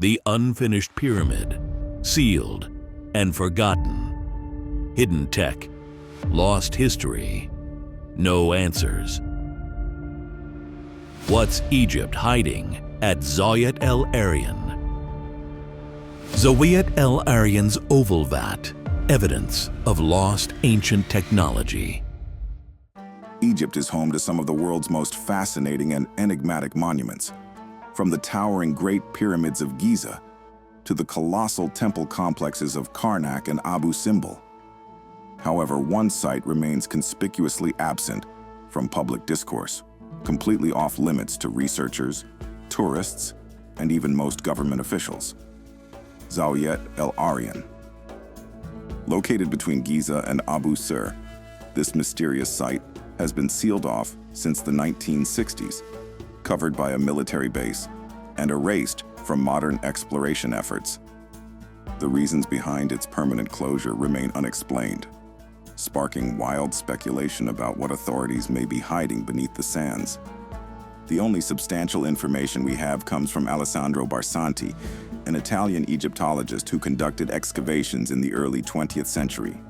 The unfinished pyramid, sealed and forgotten. Hidden tech, lost history, no answers. What's Egypt hiding at Zawyet El Aryan? Zawyet El Aryan's Oval Vat, evidence of lost ancient technology. Egypt is home to some of the world's most fascinating and enigmatic monuments, from the towering Great Pyramids of Giza to the colossal temple complexes of Karnak and Abu Simbel. However, one site remains conspicuously absent from public discourse, completely off limits to researchers, tourists, and even most government officials: Zawyet El Aryan. Located between Giza and Abu Sir, this mysterious site has been sealed off since the 1960s, covered by a military base, and erased from modern exploration efforts. The reasons behind its permanent closure remain unexplained, sparking wild speculation about what authorities may be hiding beneath the sands. The only substantial information we have comes from Alessandro Barsanti, an Italian Egyptologist who conducted excavations in the early 20th century.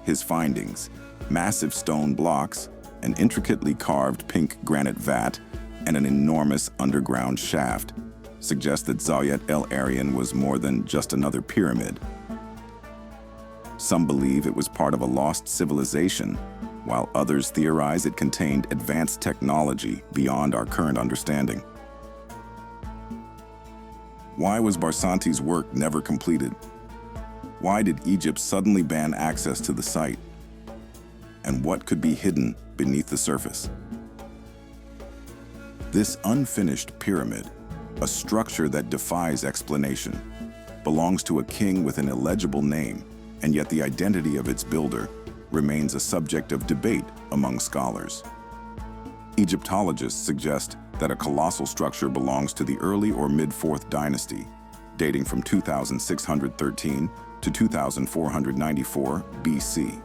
His findings: massive stone blocks, an intricately carved pink granite vat, and an enormous underground shaft, suggest that Zawyet El Aryan was more than just another pyramid. Some believe it was part of a lost civilization, while others theorize it contained advanced technology beyond our current understanding. Why was Barsanti's work never completed? Why did Egypt suddenly ban access to the site? And what could be hidden beneath the surface? This unfinished pyramid, a structure that defies explanation, belongs to a king with an illegible name, and yet the identity of its builder remains a subject of debate among scholars. Egyptologists suggest that a colossal structure belongs to the early or mid-4th dynasty, dating from 2613 to 2494 BC.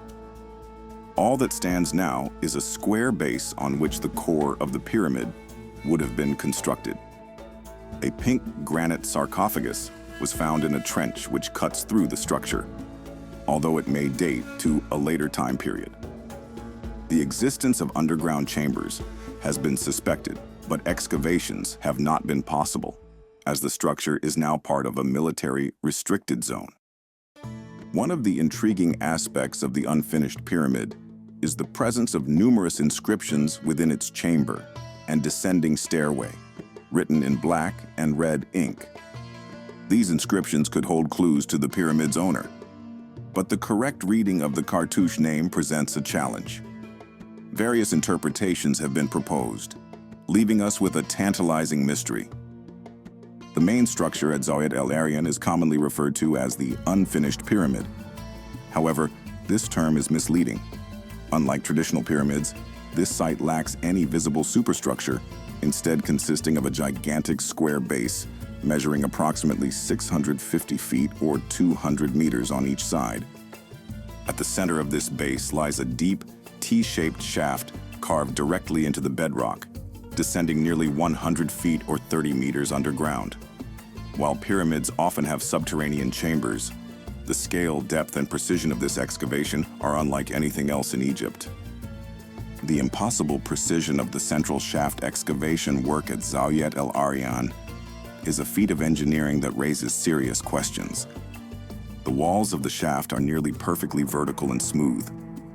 All that stands now is a square base on which the core of the pyramid would have been constructed. A pink granite sarcophagus was found in a trench which cuts through the structure, although it may date to a later time period. The existence of underground chambers has been suspected, but excavations have not been possible, as the structure is now part of a military restricted zone. One of the intriguing aspects of the unfinished pyramid is the presence of numerous inscriptions within its chamber and descending stairway, written in black and red ink. These inscriptions could hold clues to the pyramid's owner, but the correct reading of the cartouche name presents a challenge. Various interpretations have been proposed, leaving us with a tantalizing mystery. The main structure at Zawyet El Aryan is commonly referred to as the unfinished pyramid. However, this term is misleading. Unlike traditional pyramids, this site lacks any visible superstructure, instead consisting of a gigantic square base measuring approximately 650 feet or 200 meters on each side. At the center of this base lies a deep, T-shaped shaft carved directly into the bedrock, descending nearly 100 feet or 30 meters underground. While pyramids often have subterranean chambers, the scale, depth, and precision of this excavation are unlike anything else in Egypt. The impossible precision of the central shaft excavation work at Zawyet El Aryan is a feat of engineering that raises serious questions. The walls of the shaft are nearly perfectly vertical and smooth,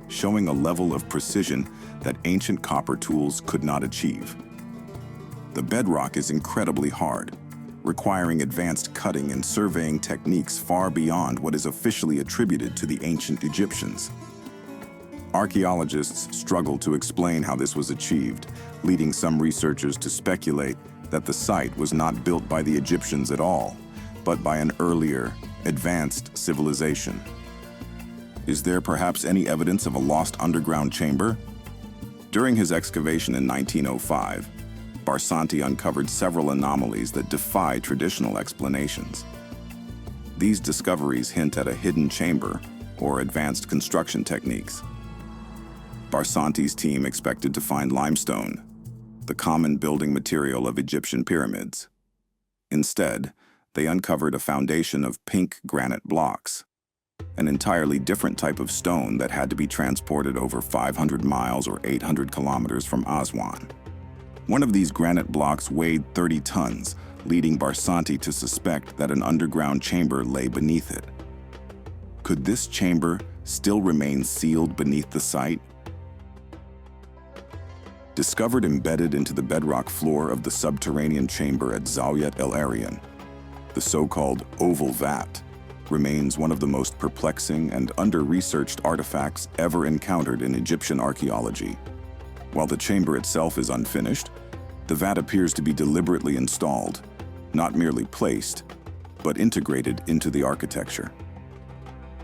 showing a level of precision that ancient copper tools could not achieve. The bedrock is incredibly hard, requiring advanced cutting and surveying techniques far beyond what is officially attributed to the ancient Egyptians. Archaeologists struggle to explain how this was achieved, leading some researchers to speculate that the site was not built by the Egyptians at all, but by an earlier, advanced civilization. Is there perhaps any evidence of a lost underground chamber? During his excavation in 1905, Barsanti uncovered several anomalies that defy traditional explanations. These discoveries hint at a hidden chamber or advanced construction techniques. Barsanti's team expected to find limestone, the common building material of Egyptian pyramids. Instead, they uncovered a foundation of pink granite blocks, an entirely different type of stone that had to be transported over 500 miles or 800 kilometers from Aswan. One of these granite blocks weighed 30 tons, leading Barsanti to suspect that an underground chamber lay beneath it. Could this chamber still remain sealed beneath the site? Discovered embedded into the bedrock floor of the subterranean chamber at Zawyet El Aryan, the so-called Oval Vat remains one of the most perplexing and under-researched artifacts ever encountered in Egyptian archaeology. While the chamber itself is unfinished, the vat appears to be deliberately installed, not merely placed, but integrated into the architecture.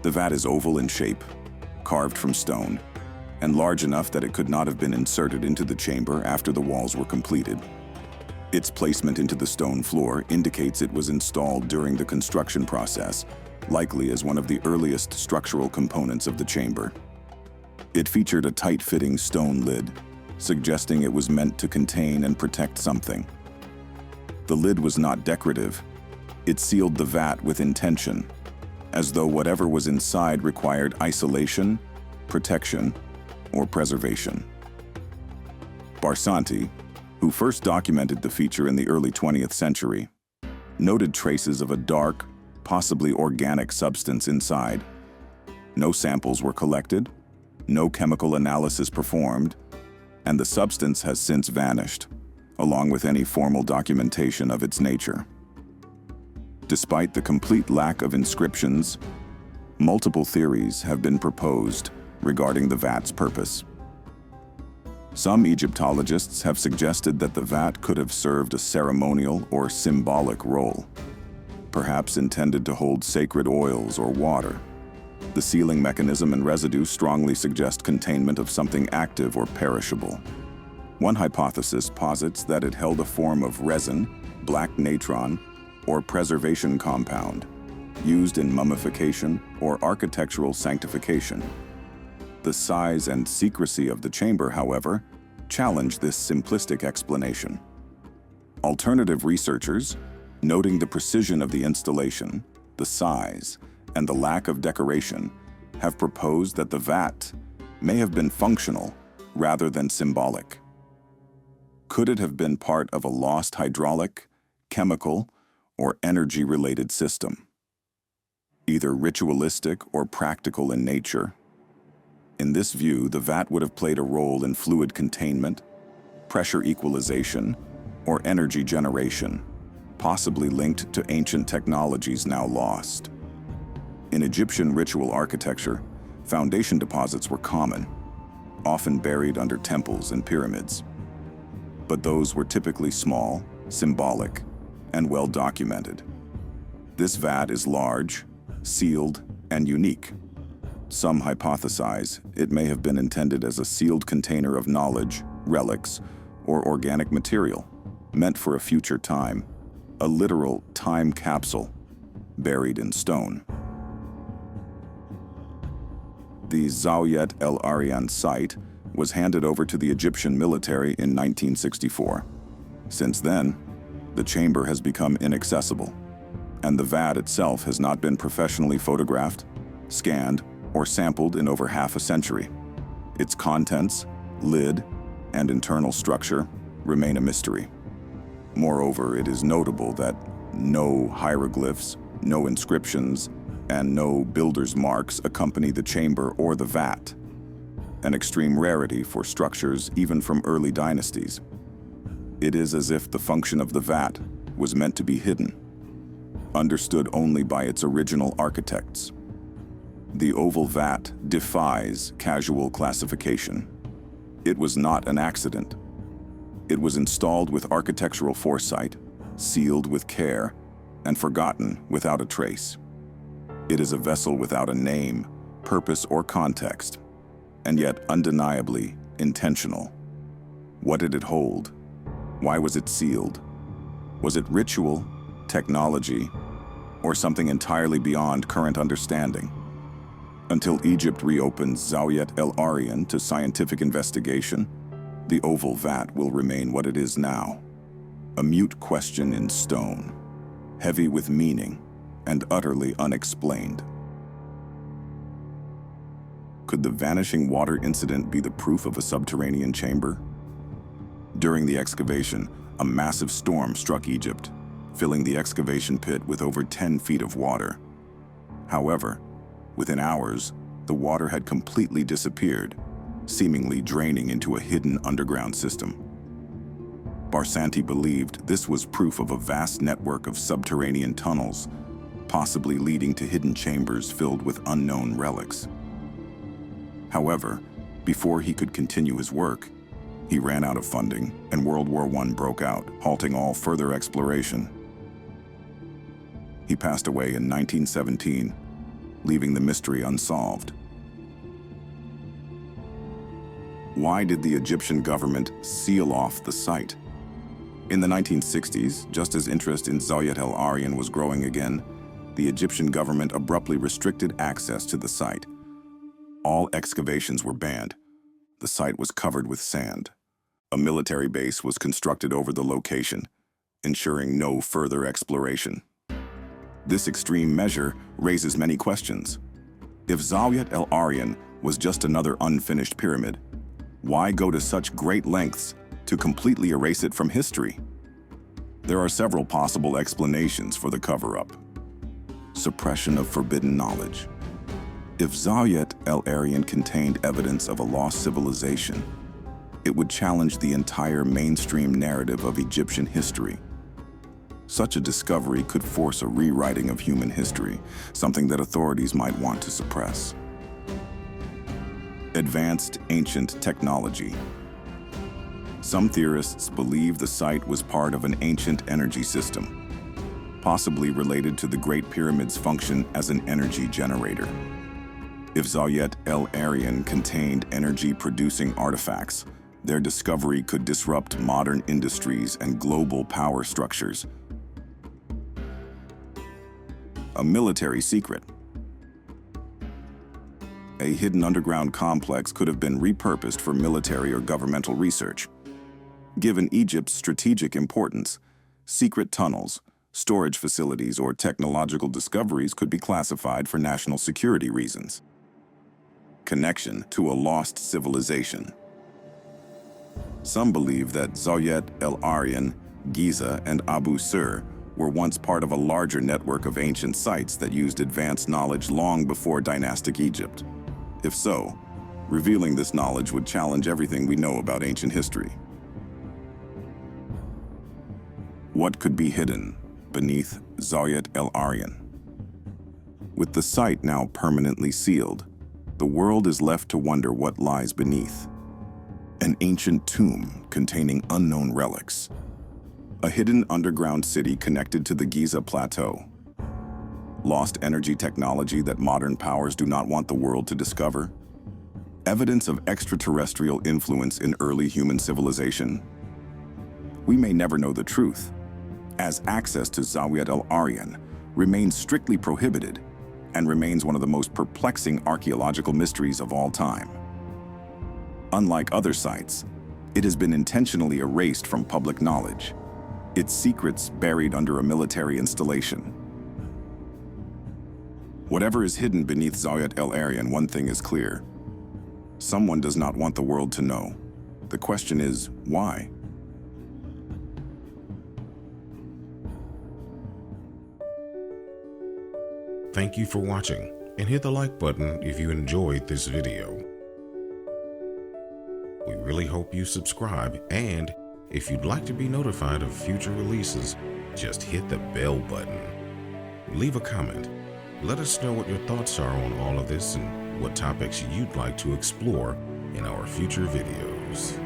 The vat is oval in shape, carved from stone, and large enough that it could not have been inserted into the chamber after the walls were completed. Its placement into the stone floor indicates it was installed during the construction process, likely as one of the earliest structural components of the chamber. It featured a tight-fitting stone lid, suggesting it was meant to contain and protect something. The lid was not decorative. It sealed the vat with intention, as though whatever was inside required isolation, protection, or preservation. Barsanti, who first documented the feature in the early 20th century, noted traces of a dark, possibly organic substance inside. No samples were collected, no chemical analysis performed, and the substance has since vanished, along with any formal documentation of its nature. Despite the complete lack of inscriptions, multiple theories have been proposed regarding the vat's purpose. Some Egyptologists have suggested that the vat could have served a ceremonial or symbolic role, perhaps intended to hold sacred oils or water. The sealing mechanism and residue strongly suggest containment of something active or perishable. One hypothesis posits that it held a form of resin, black natron, or preservation compound, used in mummification or architectural sanctification. The size and secrecy of the chamber, however, challenge this simplistic explanation. Alternative researchers, noting the precision of the installation, the size, and the lack of decoration, have proposed that the vat may have been functional rather than symbolic. Could it have been part of a lost hydraulic, chemical, or energy-related system? Either ritualistic or practical in nature. In this view, the vat would have played a role in fluid containment, pressure equalization, or energy generation, possibly linked to ancient technologies now lost. In Egyptian ritual architecture, foundation deposits were common, often buried under temples and pyramids. But those were typically small, symbolic, and well documented. This vat is large, sealed, and unique. Some hypothesize it may have been intended as a sealed container of knowledge, relics, or organic material, meant for a future time, a literal time capsule, buried in stone. The Zawyet El Aryan site was handed over to the Egyptian military in 1964. Since then, the chamber has become inaccessible, and the vat itself has not been professionally photographed, scanned, or sampled in over half a century. Its contents, lid, and internal structure remain a mystery. Moreover, it is notable that no hieroglyphs, no inscriptions, and no builder's marks accompany the chamber or the vat, an extreme rarity for structures even from early dynasties. It is as if the function of the vat was meant to be hidden, understood only by its original architects. The Oval Vat defies casual classification. It was not an accident. It was installed with architectural foresight, sealed with care, and forgotten without a trace. It is a vessel without a name, purpose, or context, and yet undeniably intentional. What did it hold? Why was it sealed? Was it ritual, technology, or something entirely beyond current understanding? Until Egypt reopens Zawyet El Aryan to scientific investigation, the Oval Vat will remain what it is now, a mute question in stone, heavy with meaning and utterly unexplained. Could the vanishing water incident be the proof of a subterranean chamber? During the excavation, a massive storm struck Egypt, filling the excavation pit with over 10 feet of water. However, within hours, the water had completely disappeared, seemingly draining into a hidden underground system. Barsanti believed this was proof of a vast network of subterranean tunnels, possibly leading to hidden chambers filled with unknown relics. However, before he could continue his work, he ran out of funding and World War I broke out, halting all further exploration. He passed away in 1917, leaving the mystery unsolved. Why did the Egyptian government seal off the site? In the 1960s, just as interest in Zawyet El Aryan was growing again, the Egyptian government abruptly restricted access to the site. All excavations were banned. The site was covered with sand. A military base was constructed over the location, ensuring no further exploration. This extreme measure raises many questions. If Zawyet El Aryan was just another unfinished pyramid, why go to such great lengths to completely erase it from history? There are several possible explanations for the cover-up. Suppression of forbidden knowledge. If Zawyet El Aryan contained evidence of a lost civilization, it would challenge the entire mainstream narrative of Egyptian history. Such a discovery could force a rewriting of human history, something that authorities might want to suppress. Advanced ancient technology. Some theorists believe the site was part of an ancient energy system, possibly related to the Great Pyramid's function as an energy generator. If Zawyet El Aryan contained energy-producing artifacts, their discovery could disrupt modern industries and global power structures. A military secret. A hidden underground complex could have been repurposed for military or governmental research. Given Egypt's strategic importance, secret tunnels, storage facilities, or technological discoveries could be classified for national security reasons. Connection to a lost civilization. Some believe that Zawyet El Aryan, Giza, and Abu Sir were once part of a larger network of ancient sites that used advanced knowledge long before dynastic Egypt. If so, revealing this knowledge would challenge everything we know about ancient history. What could be hidden beneath Zawyet El Aryan? With the site now permanently sealed, the world is left to wonder what lies beneath. An ancient tomb containing unknown relics. A hidden underground city connected to the Giza Plateau. Lost energy technology that modern powers do not want the world to discover. Evidence of extraterrestrial influence in early human civilization. We may never know the truth, as access to Zawyet El Aryan remains strictly prohibited and remains one of the most perplexing archaeological mysteries of all time. Unlike other sites, it has been intentionally erased from public knowledge, its secrets buried under a military installation. Whatever is hidden beneath Zawyet El Aryan, one thing is clear. Someone does not want the world to know. The question is, why? Thank you for watching, and hit the like button if you enjoyed this video. We really hope you subscribe, and if you'd like to be notified of future releases, just hit the bell button. Leave a comment. Let us know what your thoughts are on all of this and what topics you'd like to explore in our future videos.